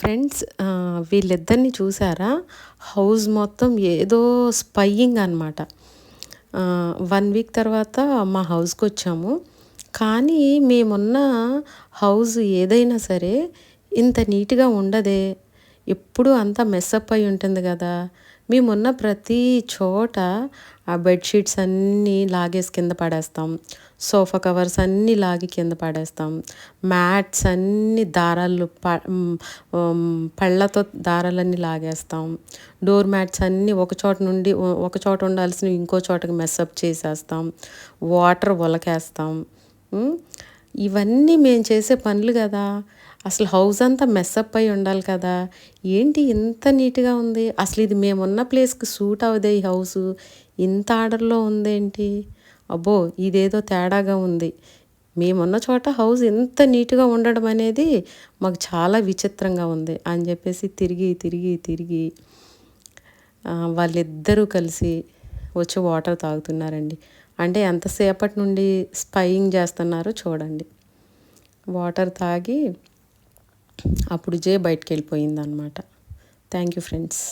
Friends వీళ్ళిద్దరిని చూసారా? House మొత్తం ఏదో స్పైయింగ్ అనమాట. 1 వీక్ తర్వాత మా హౌస్‌కొచ్చాము. కానీ మేమున్న హౌస్ ఏదైనా సరే ఇంత నీట్‌గా ఉండదే. ఎప్పుడూ అంతా మెస్సప్ అయి ఉంటుంది గదా! మేమున్న ప్రతి చోట ఆ బెడ్‌షీట్స్ అన్నీ లాగేసి కింద పడేస్తాం. సోఫా కవర్స్ అన్నీ లాగి కింద పడేస్తాం. మ్యాట్స్ అన్నీ పళ్ళతో దారాలన్నీ లాగేస్తాం. డోర్ మ్యాట్స్ అన్నీ ఒక చోట నుండి ఒక చోట ఉండాల్సినవి ఇంకో చోటకి మెస్సప్ చేసేస్తాం. వాటర్ ఒలకేస్తాం. హ్మ్. ఇవన్నీ మేము చేసే పనులు గదా! అసలు హౌస్ అంతా మెస్సప్ అయి ఉండాలి కదా! ఏంటి ఇంత నీట్‌గా ఉంది? అసలు ఇది మేమున్న ప్లేస్‌కి సూట్ అవ్వదే ఈ హౌసు. ఇంత ఆర్డర్‌లో ఉందేంటి? అబ్బో! ఇదేదో తేడాగా ఉంది. మేమున్న చోట హౌస్ ఇంత నీట్‌గా ఉండడం అనేది మాకు చాలా విచిత్రంగా ఉంది అని చెప్పేసి తిరిగి వాళ్ళిద్దరూ కలిసి వచ్చి వాటర్ తాగుతున్నారండి. అంటే ఎంతసేపటి నుండి స్పైయింగ్ చేస్తున్నారో చూడండి. వాటర్ తాగి అప్పుడు బయటికెళ్ళిపోయిందనమాట. Thank you friends.